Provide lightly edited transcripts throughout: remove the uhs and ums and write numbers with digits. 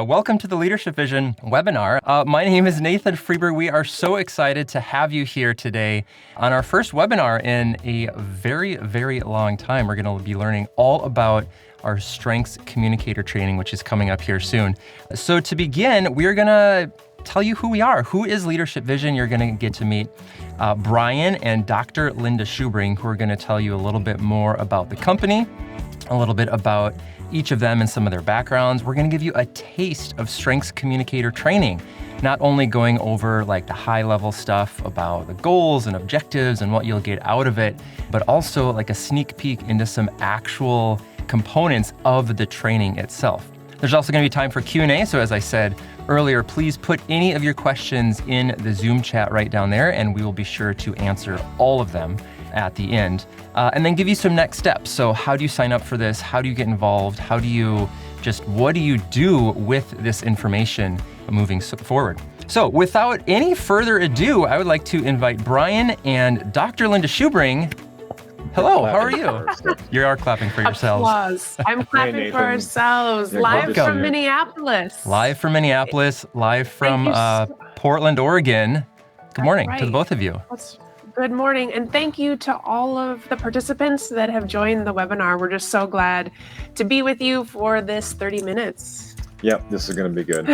Welcome to the Leadership Vision webinar. My name is Nathan Freeberg. We are so excited to have you here today on our first webinar in a very, very long time. We're going to be learning all about our Strengths Communicator training, which is coming up here soon. So to begin, we're going to tell you who we are. Who is Leadership Vision? You're going to get to meet Brian and Dr. Linda Schubring, who are going to tell you a little bit more about the company, a little bit about each of them and some of their backgrounds. We're going to give you a taste of Strengths Communicator training, not only going over like the high level stuff about the goals and objectives and what you'll get out of it, but also like a sneak peek into some actual components of the training itself. There's also going to be time for Q&A. So as I said earlier, please put any of your questions in the Zoom chat right down there, and we will be sure to answer all of them at the end, and then give you some next steps. So how do you sign up for this? How do you get involved? What do you do with this information moving forward? So without any further ado, I would like to invite Brian and Dr. Linda Schubring. Hello, how are you? You are clapping for yourselves. Applause. I'm clapping for ourselves. Live from Minneapolis. Live from Minneapolis, live from Portland, Oregon. Good morning to the both of you. Good morning, and thank you to all of the participants that have joined the webinar. We're just so glad to be with you for this 30 minutes. Yep, this is going to be good.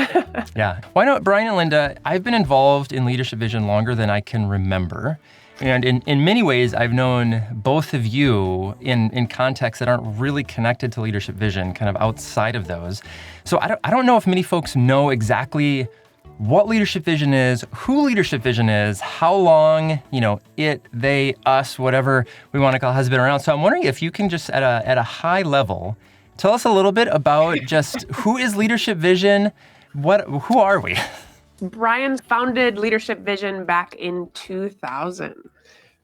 Yeah. Why not, Brian and Linda? I've been involved in Leadership Vision longer than I can remember. And in many ways, I've known both of you in contexts that aren't really connected to Leadership Vision, kind of outside of those. So I don't know if many folks know exactly what Leadership Vision is, who Leadership Vision is, how long, it, they, us, whatever we want to call has been around. So I'm wondering if you can just at a high level, tell us a little bit about just who is Leadership Vision, who are we? Brian founded Leadership Vision back in 2000.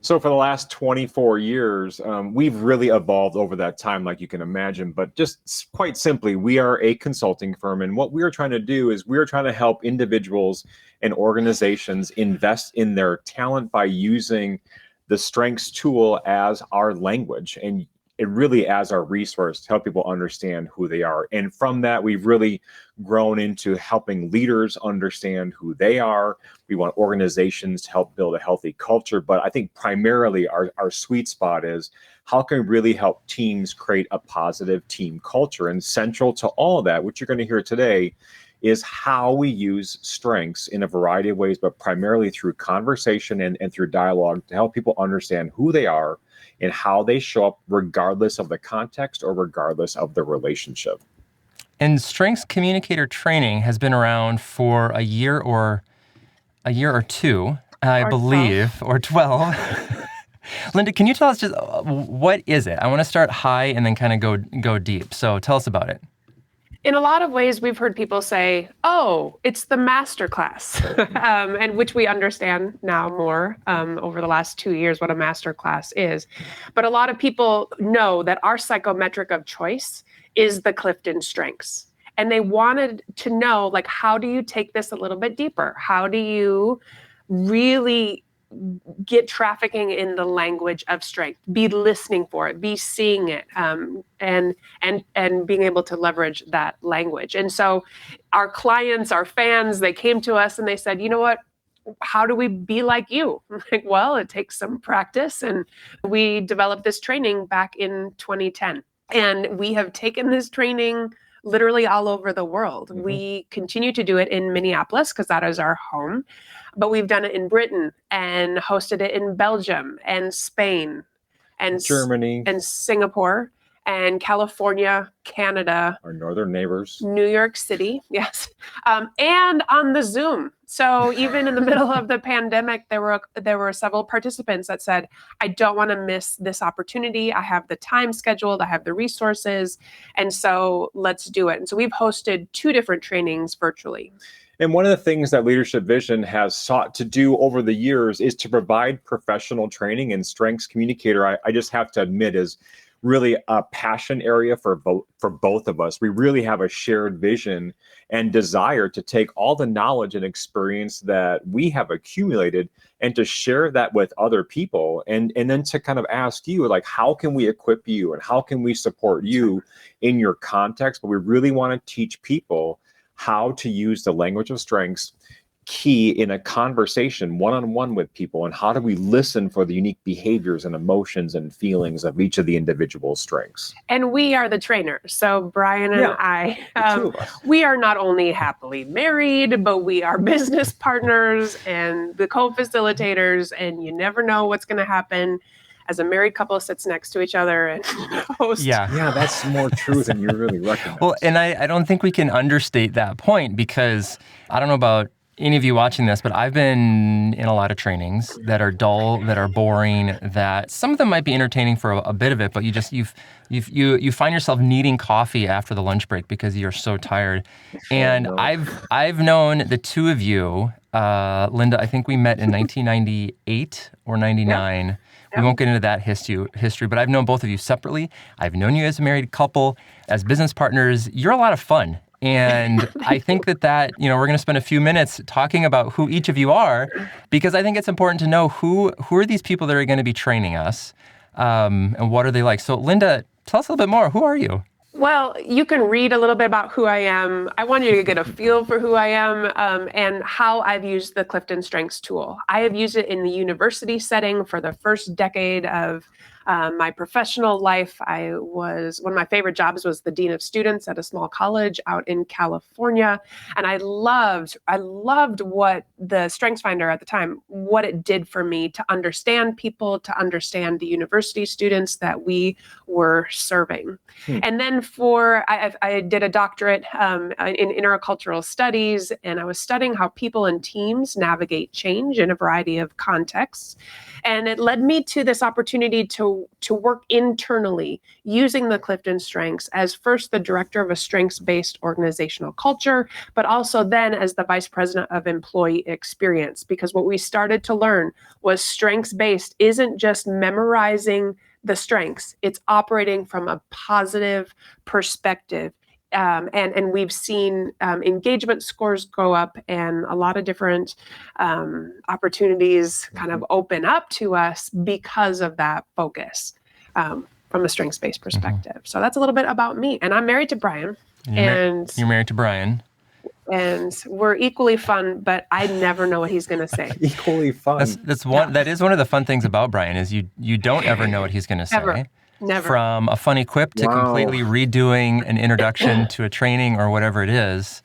So for the last 24 years, we've really evolved over that time, like you can imagine. But just quite simply, we are a consulting firm. And what we are trying to do is we are trying to help individuals and organizations invest in their talent by using the Strengths tool as our language and it really as our resource to help people understand who they are. And from that, we've really grown into helping leaders understand who they are. We want organizations to help build a healthy culture. But I think primarily our sweet spot is how can we really help teams create a positive team culture? And central to all of that, which you're going to hear today, is how we use strengths in a variety of ways, but primarily through conversation and through dialogue to help people understand who they are and how they show up regardless of the context or regardless of the relationship. And Strengths Communicator training has been around for a year or two, I believe, 12. Or 12. Linda, can you tell us just what is it? I want to start high and then kind of go deep. So tell us about it. In a lot of ways, we've heard people say, oh, it's the masterclass, and which we understand now more over the last 2 years what a masterclass is. But a lot of people know that our psychometric of choice is the Clifton Strengths. And they wanted to know, like, how do you take this a little bit deeper? How do you really get trafficking in the language of strength, be listening for it, be seeing it, and being able to leverage that language. And so our clients, our fans, they came to us and they said, you know what, how do we be like you? I'm like, well, it takes some practice. And we developed this training back in 2010. And we have taken this training literally all over the world. Mm-hmm. We continue to do it in Minneapolis because that is our home. But we've done it in Britain and hosted it in Belgium and Spain and Germany and Singapore and California, Canada, our northern neighbors, New York City, yes, and on the Zoom. So even in the middle of the pandemic, there were several participants that said, I don't want to miss this opportunity. I have the time scheduled, I have the resources, and so let's do it. And so we've hosted 2 different trainings virtually. And one of the things that Leadership Vision has sought to do over the years is to provide professional training, and Strengths Communicator, I just have to admit, is really a passion area for both of us. We really have a shared vision and desire to take all the knowledge and experience that we have accumulated and to share that with other people, and then to kind of ask you, like, how can we equip you and how can we support you in your context? But we really want to teach people how to use the language of strengths key in a conversation one-on-one with people, and how do we listen for the unique behaviors and emotions and feelings of each of the individual strengths. And we are the trainers. So Brian and I, the two of us. we are not only happily married, but we are business partners and the co-facilitators, and you never know what's going to happen as a married couple sits next to each other and host. Yeah, that's more true than you really recognize. Well, and I don't think we can understate that point, because I don't know about any of you watching this, but I've been in a lot of trainings that are dull, that are boring, that some of them might be entertaining for a bit of it, but you find yourself needing coffee after the lunch break because you're so tired. And I've known the two of you, Linda, I think we met in 1998 or 99. Yep. We won't get into that history, but I've known both of you separately. I've known you as a married couple, as business partners. You're a lot of fun. And I think that we're going to spend a few minutes talking about who each of you are, because I think it's important to know who are these people that are going to be training us, and what are they like. So Linda, tell us a little bit more. Who are you? Well, you can read a little bit about who I am. I want you to get a feel for who I am, and how I've used the Clifton Strengths tool. I have used it in the university setting for the first decade of my professional life. One of my favorite jobs was the dean of students at a small college out in California. And I loved what the StrengthsFinder at the time, what it did for me to understand people, to understand the university students that we were serving. And then I did a doctorate in intercultural studies, and I was studying how people and teams navigate change in a variety of contexts. And it led me to this opportunity to work internally using the Clifton Strengths as first the director of a strengths-based organizational culture, but also then as the vice president of employee experience. Because what we started to learn was strengths-based isn't just memorizing the strengths, it's operating from a positive perspective. And we've seen engagement scores go up, and a lot of different opportunities kind of open up to us because of that focus from a strengths-based perspective. Mm-hmm. So that's a little bit about me. And I'm married to Brian. You're married to Brian. And we're equally fun, but I never know what he's going to say. Equally fun. That is one of the fun things about Brian, is you don't ever know what he's going to say. Never. From a funny quip to completely redoing an introduction to a training or whatever it is.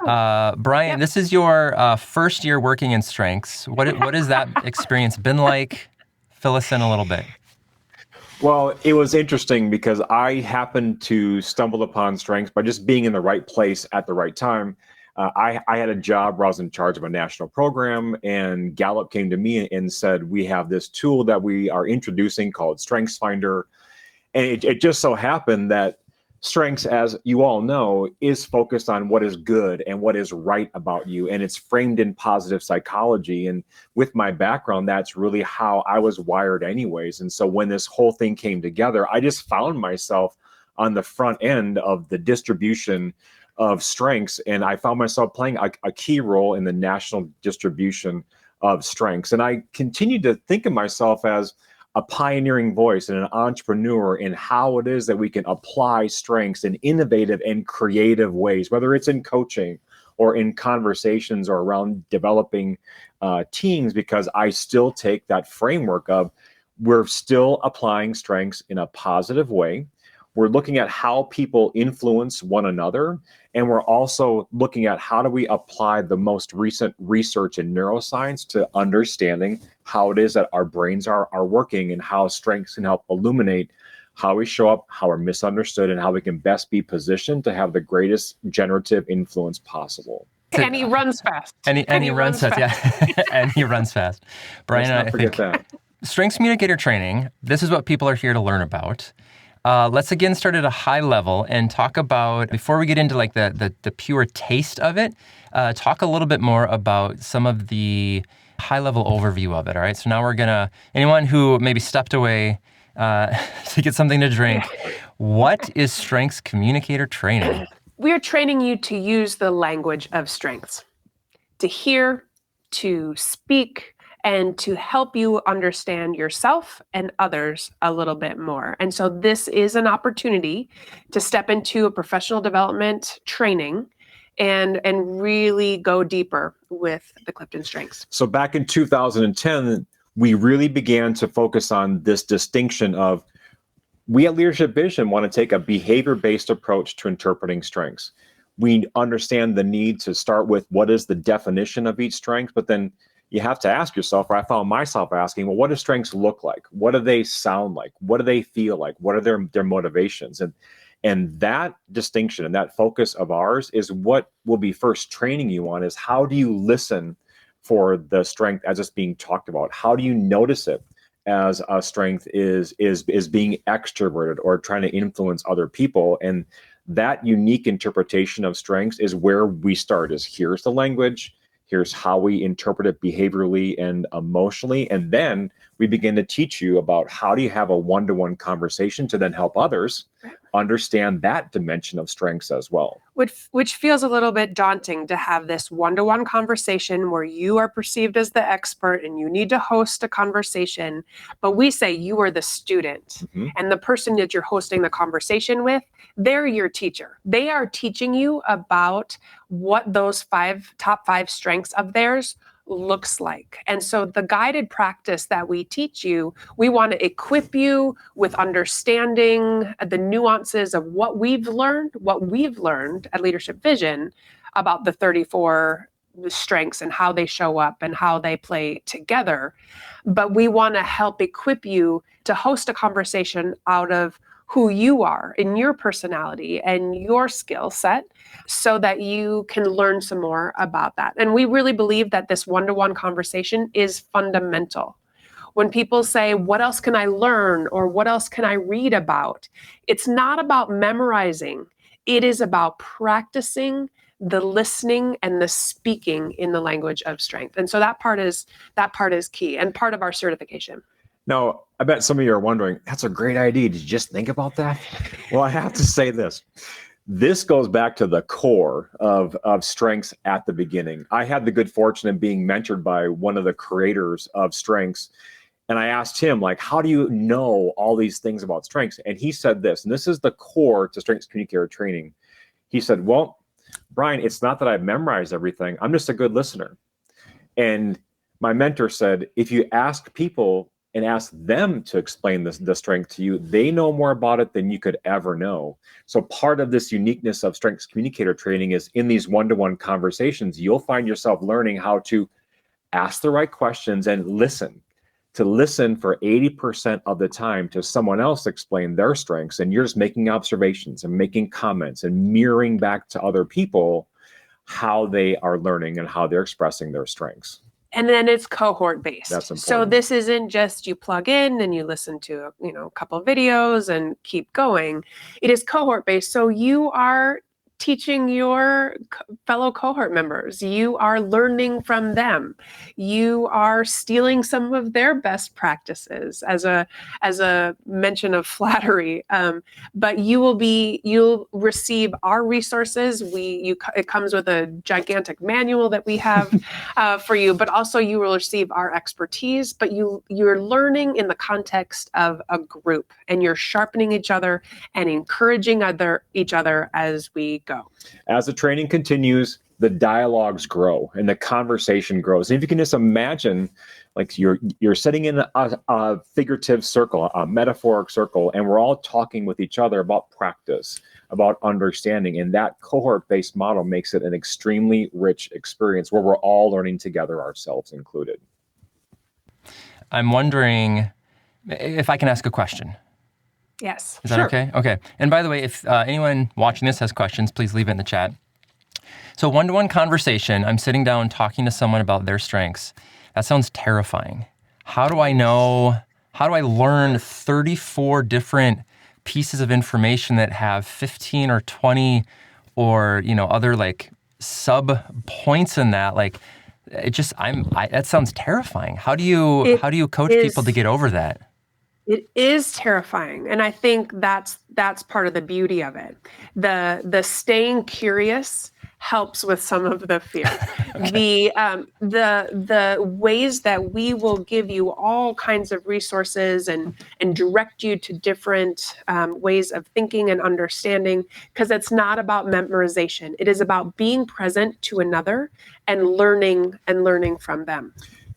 Brian, This is your first year working in strengths. What has that experience been like? Fill us in a little bit. Well, it was interesting because I happened to stumble upon strengths by just being in the right place at the right time. I had a job where I was in charge of a national program, and Gallup came to me and said, we have this tool that we are introducing called StrengthsFinder. And it just so happened that strengths, as you all know, is focused on what is good and what is right about you. And it's framed in positive psychology. And with my background, that's really how I was wired anyways. And so when this whole thing came together, I just found myself on the front end of the distribution of strengths. And I found myself playing a key role in the national distribution of strengths. And I continued to think of myself as a pioneering voice and an entrepreneur in how it is that we can apply strengths in innovative and creative ways, whether it's in coaching or in conversations or around developing teams, because I still take that framework of we're still applying strengths in a positive way. We're looking at how people influence one another. And we're also looking at how do we apply the most recent research in neuroscience to understanding how it is that our brains are working, and how strengths can help illuminate how we show up, how we're misunderstood, and how we can best be positioned to have the greatest generative influence possible. And he runs fast. And he runs fast, yeah. And he runs fast. Brian, let's not forget that. Strengths Communicator training, this is what people are here to learn about. Let's again start at a high level and talk about, before we get into like the pure taste of it, talk a little bit more about some of the high level overview of it. All right. So now anyone who maybe stepped away to get something to drink, what is Strengths Communicator training? We are training you to use the language of strengths, to hear, to speak, and to help you understand yourself and others a little bit more. And so this is an opportunity to step into a professional development training and really go deeper with the Clifton strengths. So back in 2010, we really began to focus on this distinction of, we at Leadership Vision want to take a behavior-based approach to interpreting strengths. We understand the need to start with what is the definition of each strength, but then you have to ask yourself, or I found myself asking, well, what do strengths look like? What do they sound like? What do they feel like? What are their motivations? And that distinction and that focus of ours is what we'll be first training you on, is how do you listen for the strength as it's being talked about? How do you notice it as a strength is being extroverted or trying to influence other people? And that unique interpretation of strengths is where we start, is here's the language, here's how we interpret it behaviorally and emotionally. And then we begin to teach you about how do you have a one-to-one conversation to then help others understand that dimension of strengths as well. Which feels a little bit daunting, to have this one-to-one conversation where you are perceived as the expert and you need to host a conversation, but we say you are the student, and the person that you're hosting the conversation with, they're your teacher. They are teaching you about what those top five strengths of theirs looks like. And so the guided practice that we teach you, we want to equip you with understanding the nuances of what we've learned at Leadership Vision about the 34 strengths and how they show up and how they play together. But we want to help equip you to host a conversation out of who you are in your personality and your skill set, so that you can learn some more about that. And we really believe that this one-to-one conversation is fundamental. When people say, what else can I learn, or what else can I read about? It's not about memorizing. It is about practicing the listening and the speaking in the language of strength. And so that part is key and part of our certification. Now, I bet some of you are wondering, that's a great idea. Did you just think about that? Well, I have to say this. This goes back to the core of strengths at the beginning. I had the good fortune of being mentored by one of the creators of strengths. And I asked him, like, how do you know all these things about strengths? And he said this, and this is the core to Strengths Communicator training. He said, well, Brian, it's not that I've memorized everything. I'm just a good listener. And my mentor said, if you ask people and ask them to explain the strength to you, they know more about it than you could ever know. So part of this uniqueness of Strengths Communicator training is in these one-to-one conversations, you'll find yourself learning how to ask the right questions and listen for 80% of the time to someone else explain their strengths. And you're just making observations and making comments and mirroring back to other people how they are learning and how they're expressing their strengths. And then it's cohort based. That's important. So this isn't just you plug in and you listen to a couple of videos and keep going. It is cohort based. So you are teaching your fellow cohort members. You are learning from them. You are stealing some of their best practices as a mention of flattery. But you'll receive our resources. It comes with a gigantic manual that we have for you, but also you will receive our expertise, but you're learning in the context of a group, and you're sharpening each other and encouraging each other as we go. As the training continues, the dialogues grow and the conversation grows. And if you can just imagine, like you're sitting in a figurative circle, a metaphoric circle, and we're all talking with each other about practice, about understanding. And that cohort-based model makes it an extremely rich experience where we're all learning together, ourselves included. I'm wondering if I can ask a question. Yes. Is that okay? Okay. And by the way, if anyone watching this has questions, please leave it in the chat. So one-to-one conversation, I'm sitting down talking to someone about their strengths. That sounds terrifying. How do I learn 34 different pieces of information that have 15 or 20 or, other like sub points in that? Like that sounds terrifying. How do you coach people to get over that? It is terrifying. And I think that's part of the beauty of it. The staying curious helps with some of the fear. Okay. The ways that we will give you all kinds of resources and direct you to different ways of thinking and understanding, because it's not about memorization. It is about being present to another and learning from them.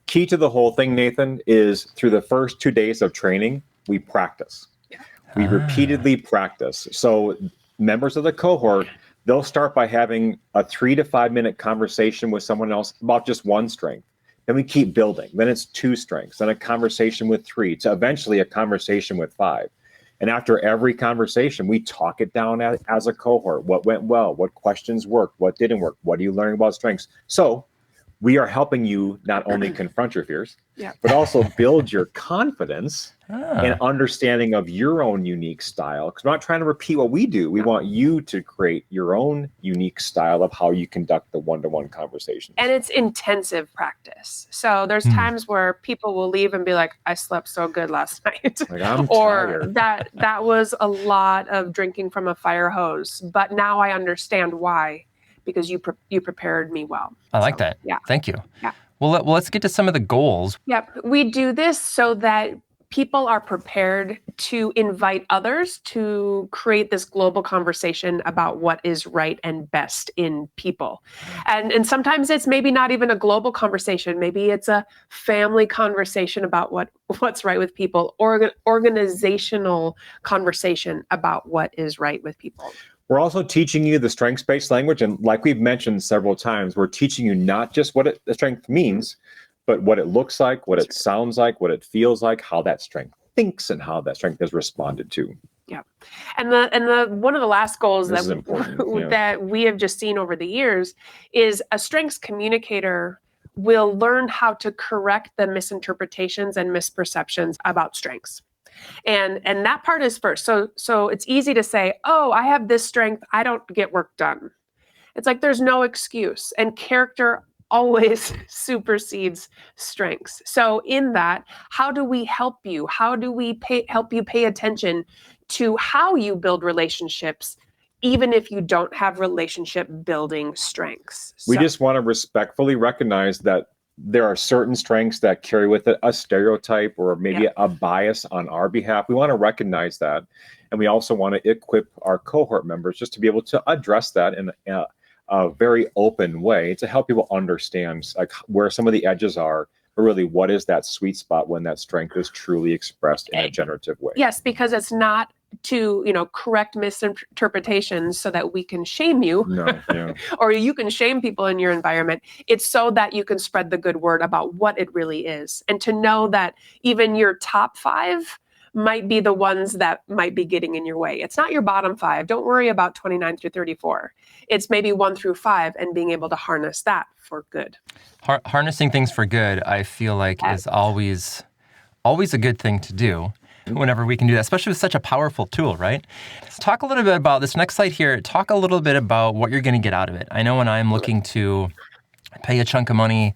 Key to the whole thing, Nathan, is through the first 2 days of training, we practice. Yeah. We repeatedly practice. So members of the cohort, they'll start by having a 3 to 5 minute conversation with someone else about just one strength. Then we keep building. Then it's 2 strengths, then a conversation with 3, to eventually a conversation with 5. And after every conversation, we talk it down as a cohort. What went well? What questions worked? What didn't work? What are you learning about strengths? So we are helping you not only confront your fears, but also build your confidence and understanding of your own unique style. Because we're not trying to repeat what we do. We want you to create your own unique style of how you conduct the one-to-one conversation. And it's intensive practice. So there's times where people will leave and be like, I slept so good last night. Like, I'm or tired. that was a lot of drinking from a fire hose, but now I understand why. Because you prepared me well. I like that. Yeah. Thank you. Yeah. Well, let's get to some of the goals. Yep. We do this so that people are prepared to invite others to create this global conversation about what is right and best in people. And sometimes it's maybe not even a global conversation. Maybe it's a family conversation about what's right with people, or organizational conversation about what is right with people. We're also teaching you the strengths-based language. And like we've mentioned several times, we're teaching you not just what the strength means, but what it looks like, what it sounds like, what it feels like, how that strength thinks, and how that strength is responded to. Yeah. And the one of the last goals that we have just seen over the years is a strengths communicator will learn how to correct the misinterpretations and misperceptions about strengths. And that part is first. So it's easy to say, oh, I have this strength, I don't get work done. It's like there's no excuse, and character always supersedes strengths. So in that, how do we help you? How do we help you pay attention to how you build relationships, even if you don't have relationship building strengths? We just want to respectfully recognize that there are certain strengths that carry with it a stereotype or maybe a bias on our behalf. We want to recognize that. And we also want to equip our cohort members just to be able to address that in a very open way to help people understand like where some of the edges are, but really what is that sweet spot when that strength is truly expressed in a generative way. Yes, because it's not to correct misinterpretations so that we can shame you. No, yeah. Or you can shame people in your environment. It's so that you can spread the good word about what it really is, and to know that even your top 5 might be the ones that might be getting in your way. It's not your bottom 5. Don't worry about 29 through 34. It's maybe 1 through 5, and being able to harness that for good. Harnessing things for good, I feel like is always a good thing to do. Whenever we can do that, especially with such a powerful tool, right? Let's talk a little bit about this next slide here. Talk a little bit about what you're going to get out of it. I know when I'm looking to pay a chunk of money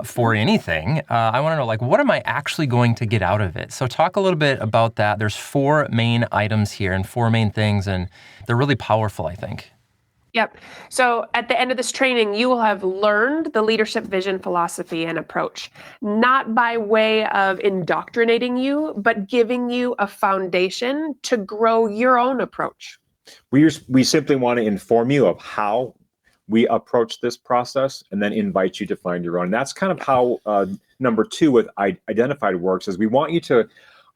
for anything, I want to know, like, what am I actually going to get out of it? So talk a little bit about that. There's 4 main items here and 4 main things, and they're really powerful, I think. Yep. So at the end of this training, you will have learned the leadership vision, philosophy, and approach, not by way of indoctrinating you, but giving you a foundation to grow your own approach. We simply want to inform you of how we approach this process and then invite you to find your own. And that's kind of how number 2 with identified works is we want you to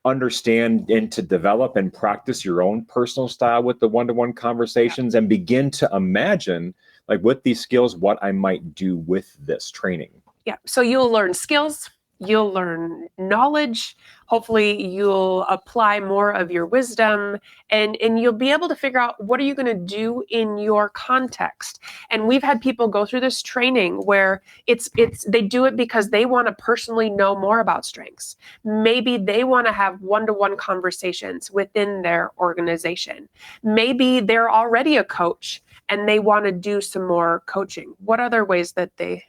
understand and to develop and practice your own personal style with the one-to-one conversations and begin to imagine, like, with these skills, what I might do with this training. Yeah. So you'll learn skills, you'll learn knowledge. Hopefully you'll apply more of your wisdom, and you'll be able to figure out what are you going to do in your context. And we've had people go through this training where they do it because they want to personally know more about strengths. Maybe they want to have one-to-one conversations within their organization. Maybe they're already a coach and they want to do some more coaching. What other ways that they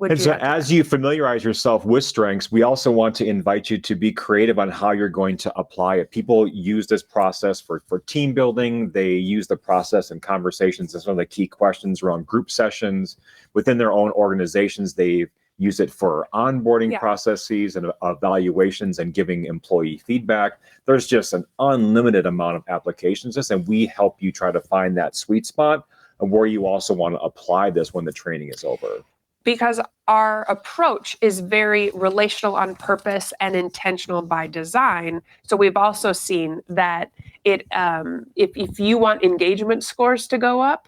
And so as you familiarize yourself with strengths, we also want to invite you to be creative on how you're going to apply it. People use this process for team building. They use the process in conversations and some of the key questions around group sessions. Within their own organizations, they use it for onboarding processes and evaluations and giving employee feedback. There's just an unlimited amount of applications to this, and we help you try to find that sweet spot of where you also want to apply this when the training is over. Because our approach is very relational on purpose and intentional by design. So we've also seen that if you want engagement scores to go up,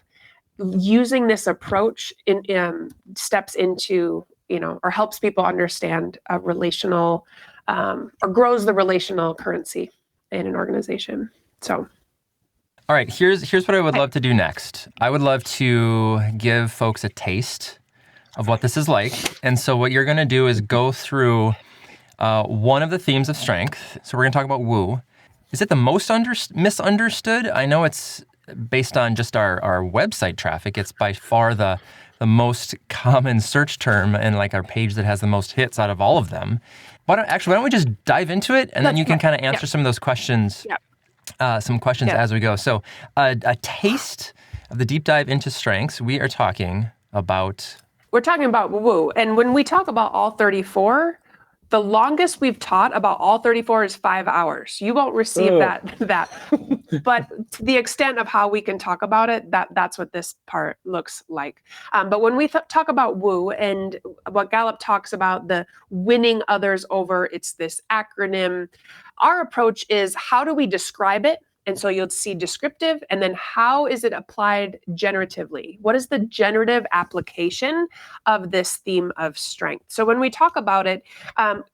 using this approach steps into, or helps people understand a relational, or grows the relational currency in an organization. So. All right, here's what I would love to do next. I would love to give folks a taste of what this is like. And so what you're going to do is go through one of the themes of strength. So we're going to talk about woo. Is it the most misunderstood? I know it's based on just our website traffic. It's by far the most common search term and like our page that has the most hits out of all of them. Why don't we just dive into it, and then you can kind of answer some of those questions, some questions as we go. So a taste of the deep dive into strengths. We're talking about woo. And when we talk about all 34, the longest we've taught about all 34 is 5 hours. You won't receive that. But to the extent of how we can talk about it, that's what this part looks like. But when we talk about woo and what Gallup talks about, the winning others over, it's this acronym. Our approach is, how do we describe it? And so you'll see descriptive, and then how is it applied generatively? What is the generative application of this theme of strength? So when we talk about it,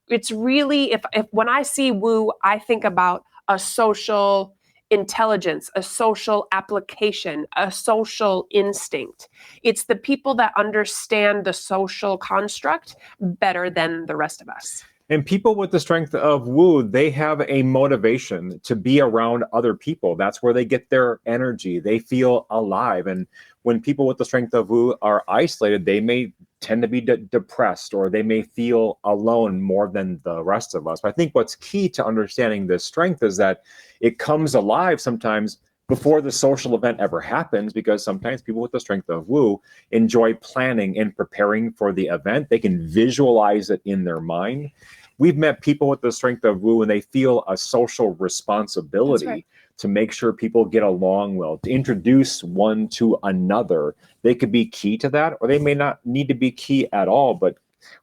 it's really, if when I see woo, I think about a social intelligence, a social application, a social instinct. It's the people that understand the social construct better than the rest of us. And people with the strength of woo, they have a motivation to be around other people. That's where they get their energy. They feel alive. And when people with the strength of woo are isolated, they may tend to be depressed, or they may feel alone more than the rest of us. But I think what's key to understanding this strength is that it comes alive sometimes before the social event ever happens, because sometimes people with the strength of woo enjoy planning and preparing for the event. They can visualize it in their mind. We've met people with the strength of woo, and they feel a social responsibility to make sure people get along well, to introduce one to another. They could be key to that, or they may not need to be key at all. But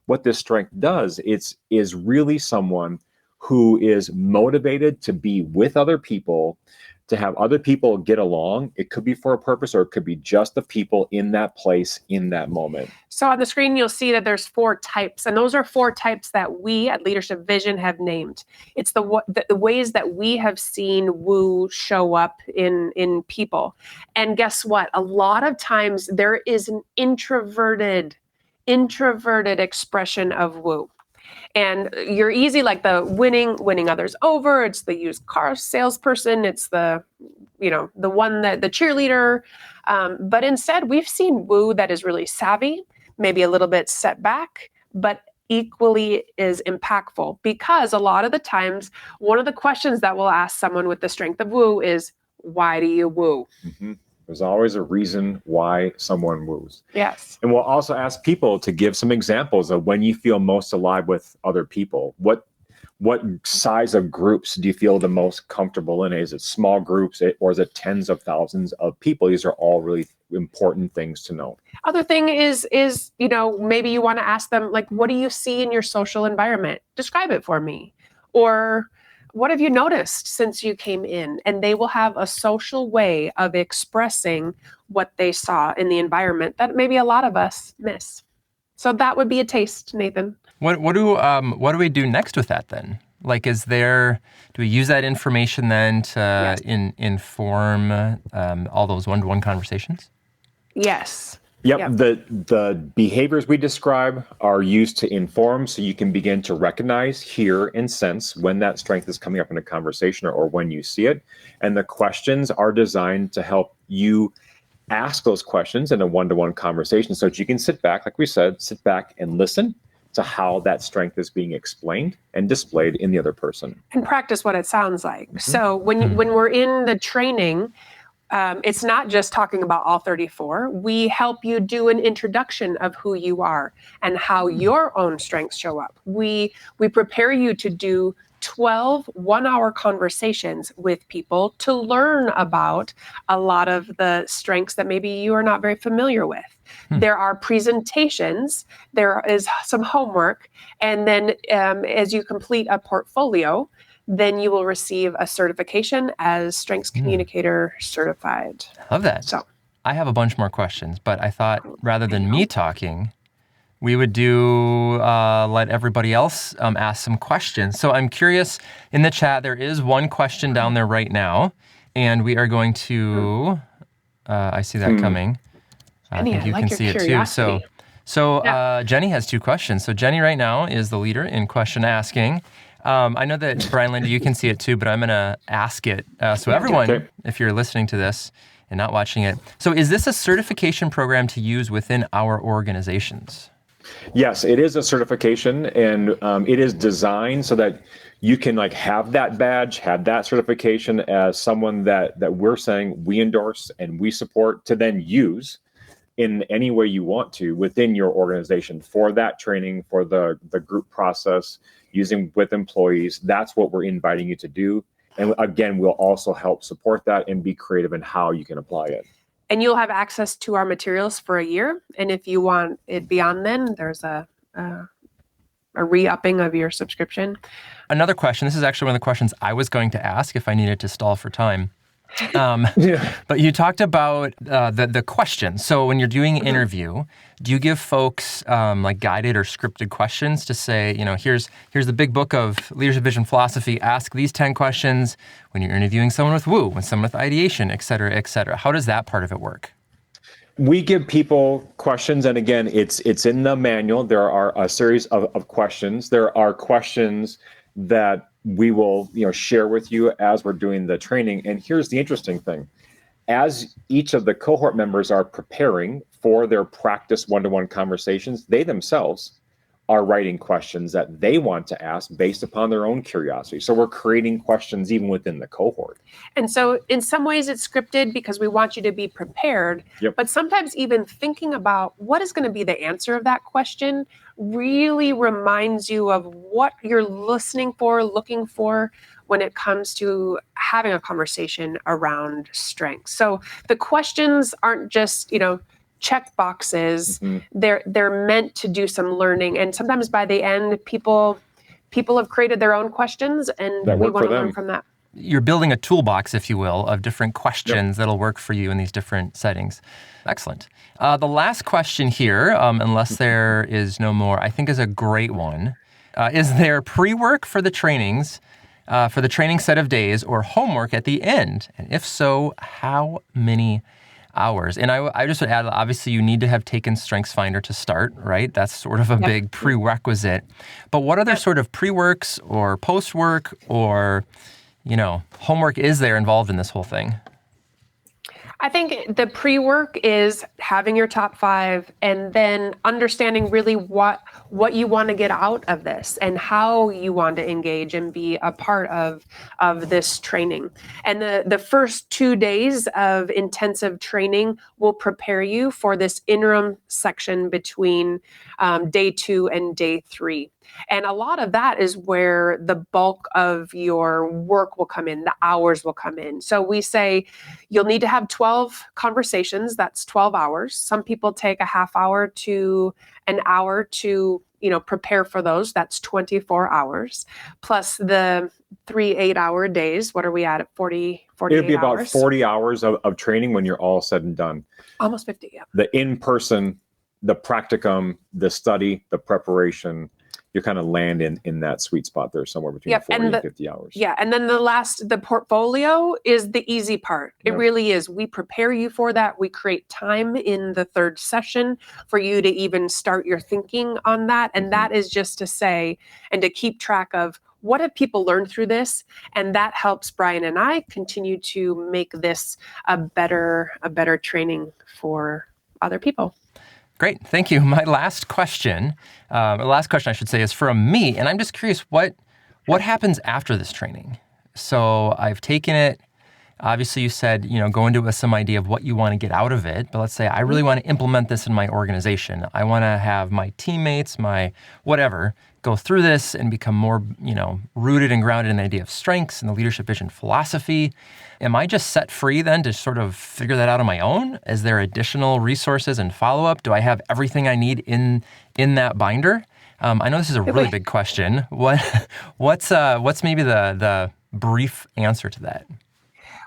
what this strength does, is really someone who is motivated to be with other people, to have other people get along. It could be for a purpose, or it could be just the people in that place in that moment. So on the screen, you'll see that there's 4 types, and those are 4 types that we at Leadership Vision have named. It's the ways that we have seen woo show up in people. And guess what? A lot of times there is an introverted expression of woo. And you're easy, like the winning others over. It's the used car salesperson. It's the one that the cheerleader. But instead, we've seen woo that is really savvy, maybe a little bit set back, but equally is impactful. Because a lot of the times, one of the questions that we'll ask someone with the strength of woo is, why do you woo? Mm-hmm. There's always a reason why someone woos. Yes. And we'll also ask people to give some examples of when you feel most alive with other people. What size of groups do you feel the most comfortable in? Is it small groups, or is it tens of thousands of people? These are all really important things to know. Other thing is maybe you want to ask them, like, what do you see in your social environment? Describe it for me. Or what have you noticed since you came in? And they will have a social way of expressing what they saw in the environment that maybe a lot of us miss. So that would be a taste, Nathan. What do we do next with that then? Like, do we use that information then to inform all those one-to-one conversations? Yes. Yep. The behaviors we describe are used to inform, so you can begin to recognize, hear, and sense when that strength is coming up in a conversation or when you see it. And the questions are designed to help you ask those questions in a one-to-one conversation so that you can sit back, like we said, sit back and listen to how that strength is being explained and displayed in the other person. And practice what it sounds like. So when we're in the training, it's not just talking about all 34. We help you do an introduction of who you are and how your own strengths show up. We prepare you to do 12 one-hour conversations with people to learn about a lot of the strengths that maybe you are not very familiar with. There are presentations, there is some homework, and then as you complete a portfolio, then you will receive a certification as Strengths Communicator certified. Love that. So I have a bunch more questions, but I thought rather than me talking, we would let everybody else ask some questions. So I'm curious, in the chat, there is one question down there right now, and we are going to, I see that coming. I think you can see it too. So Jenny has two questions. So Jenny right now is the leader in question asking. I know that, Brian Linda, you can see it too, but I'm going to ask it. So everyone, if you're listening to this and not watching it, so is this a certification program to use within our organizations? Yes, it is a certification, and it is designed so that you can have that badge, have that certification as someone that we're saying we endorse and we support to then use in any way you want to within your organization for that training, for the group process, using with employees. That's what we're inviting you to do. And again, we'll also help support that and be creative in how you can apply it. And you'll have access to our materials for a year. And if you want it beyond then, there's a re-upping of your subscription. Another question. This is actually one of the questions I was going to ask if I needed to stall for time. But you talked about the questions. So when you're doing an interview, do you give folks guided or scripted questions to say, here's the big book of leadership vision philosophy, ask these 10 questions when you're interviewing someone with woo, when someone with ideation, et cetera, et cetera. How does that part of it work? We give people questions, and again, it's in the manual. There are a series of questions. There are questions that we will share with you as we're doing the training. And here's the interesting thing. As each of the cohort members are preparing for their practice one-to-one conversations, they themselves are writing questions that they want to ask based upon their own curiosity. So we're creating questions even within the cohort. And so in some ways it's scripted because we want you to be prepared, but sometimes even thinking about what is going to be the answer of that question really reminds you of what you're looking for when it comes to having a conversation around strengths. So the questions aren't just, check boxes. They're meant to do some learning. And sometimes by the end, people have created their own questions, and we want to learn from that. You're building a toolbox, if you will, of different questions that'll work for you in these different settings. Excellent. The last question here, unless there is no more, I think is a great one. Is there pre-work for the trainings, for the training set of days, or homework at the end? And if so, how many hours? And I just would add, obviously, you need to have taken StrengthsFinder to start, right? That's sort of a big prerequisite. But what other sort of pre-works or post-work or homework is there involved in this whole thing? I think the pre-work is having your top 5 and then understanding really what you want to get out of this and how you want to engage and be a part of this training. And the first 2 days of intensive training will prepare you for this interim section between day 2 and day 3. And a lot of that is where the bulk of your work will come in, the hours will come in. So we say you'll need to have 12 conversations, that's 12 hours. Some people take a half hour to an hour to prepare for those, that's 24 hours. Plus the 3 8-hour days, what are we at 48 hours? It'll be about 40 hours of training when you're all said and done. Almost 50, yeah. The in-person, the practicum, the study, the preparation, you kind of land in that sweet spot there somewhere between 40 and 50 hours. Yeah, and then the portfolio is the easy part. It really is. We prepare you for that. We create time in the third session for you to even start your thinking on that. And that is just to say, and to keep track of what have people learned through this? And that helps Brian and I continue to make this a better training for other people. Great, thank you. My last question, I should say, is from me, and I'm just curious what happens after this training. So I've taken it. Obviously, you said, go into it with some idea of what you want to get out of it. But let's say I really want to implement this in my organization. I want to have my teammates, my whatever, go through this and become more, rooted and grounded in the idea of strengths and the leadership vision philosophy. Am I just set free then to sort of figure that out on my own? Is there additional resources and follow-up? Do I have everything I need in that binder? I know this is a really big question. What's maybe the brief answer to that?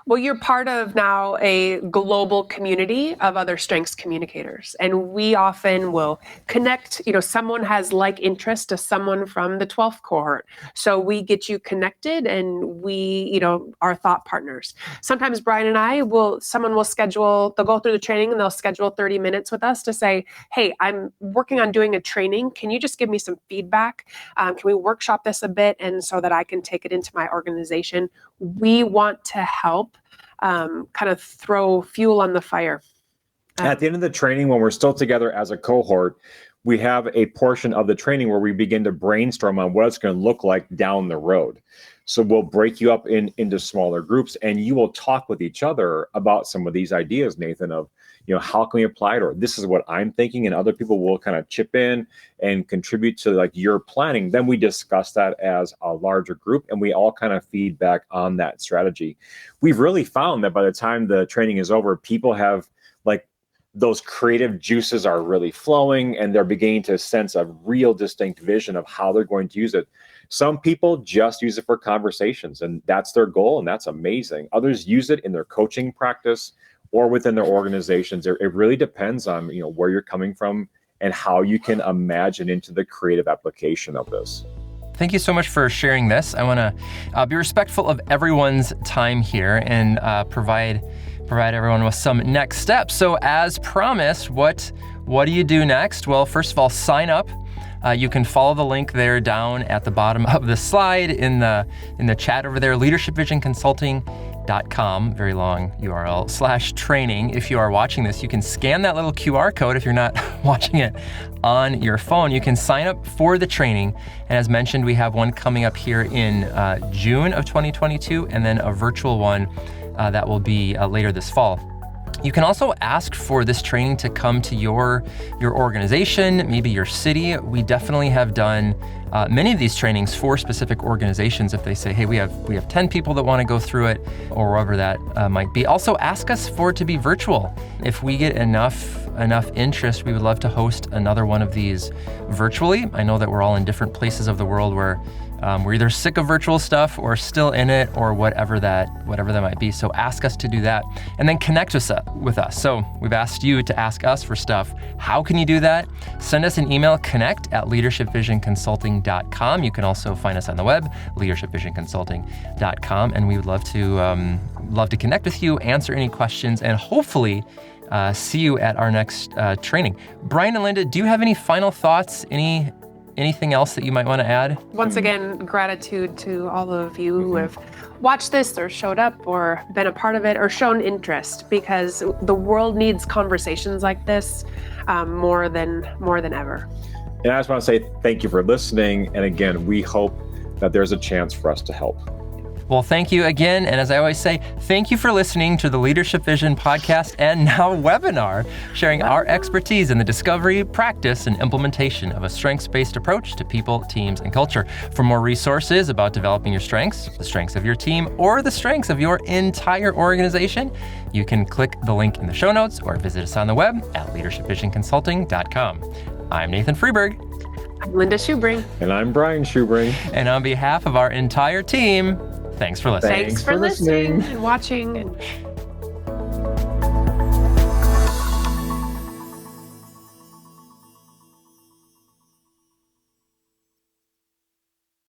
Well, you're part of now a global community of other strengths communicators. And we often will connect, someone has like interest to someone from the 12th cohort. So we get you connected and we, are thought partners. Sometimes Brian and someone will schedule, they'll go through the training and they'll schedule 30 minutes with us to say, hey, I'm working on doing a training. Can you just give me some feedback? Can we workshop this a bit? And so that I can take it into my organization. We want to help kind of throw fuel on the fire. At the end of the training, when we're still together as a cohort, we have a portion of the training where we begin to brainstorm on what it's going to look like down the road. So we'll break you up into smaller groups, and you will talk with each other about some of these ideas, Nathan, of, how can we apply it? Or this is what I'm thinking, and other people will kind of chip in and contribute to like your planning. Then we discuss that as a larger group, and we all kind of feedback on that strategy. We've really found that by the time the training is over, people have like those creative juices are really flowing, and they're beginning to sense a real distinct vision of how they're going to use it. Some people just use it for conversations, and that's their goal, and that's amazing. Others use it in their coaching practice or within their organizations. It really depends on where you're coming from and how you can imagine into the creative application of this. Thank you so much for sharing this. I want to be respectful of everyone's time here and provide everyone with some next steps. So as promised, what do you do next? Well, first of all, sign up. You can follow the link there down at the bottom of the slide in the chat over there, leadershipvisionconsulting.com, very long URL, /training. If you are watching this, you can scan that little QR code. If you're not watching it on your phone, you can sign up for the training. And as mentioned, we have one coming up here in June of 2022, and then a virtual one that will be later this fall. You can also ask for this training to come to your organization, maybe your city. We definitely have done many of these trainings for specific organizations. If they say, hey, we have 10 people that want to go through it, or wherever that might be. Also, ask us for it to be virtual. If we get enough interest, we would love to host another one of these virtually. I know that we're all in different places of the world where we're either sick of virtual stuff or still in it, or whatever that might be. So ask us to do that, and then connect with us. So we've asked you to ask us for stuff. How can you do that? Send us an email, connect@leadershipvisionconsulting.com. You can also find us on the web, leadershipvisionconsulting.com, and we would love to connect with you, answer any questions, and hopefully see you at our next training. Brian and Linda, do you have any final thoughts? Anything else that you might want to add? Once again, gratitude to all of you who have watched this or showed up or been a part of it or shown interest, because the world needs conversations like this more than ever. And I just want to say thank you for listening. And again, we hope that there's a chance for us to help. Well, thank you again. And as I always say, thank you for listening to the Leadership Vision podcast and now webinar, sharing our expertise in the discovery, practice, and implementation of a strengths-based approach to people, teams, and culture. For more resources about developing your strengths, the strengths of your team, or the strengths of your entire organization, you can click the link in the show notes or visit us on the web at leadershipvisionconsulting.com. I'm Nathan Freeberg. I'm Linda Schubring. And I'm Brian Schubring. And on behalf of our entire team, thanks for listening. Thanks for listening and watching.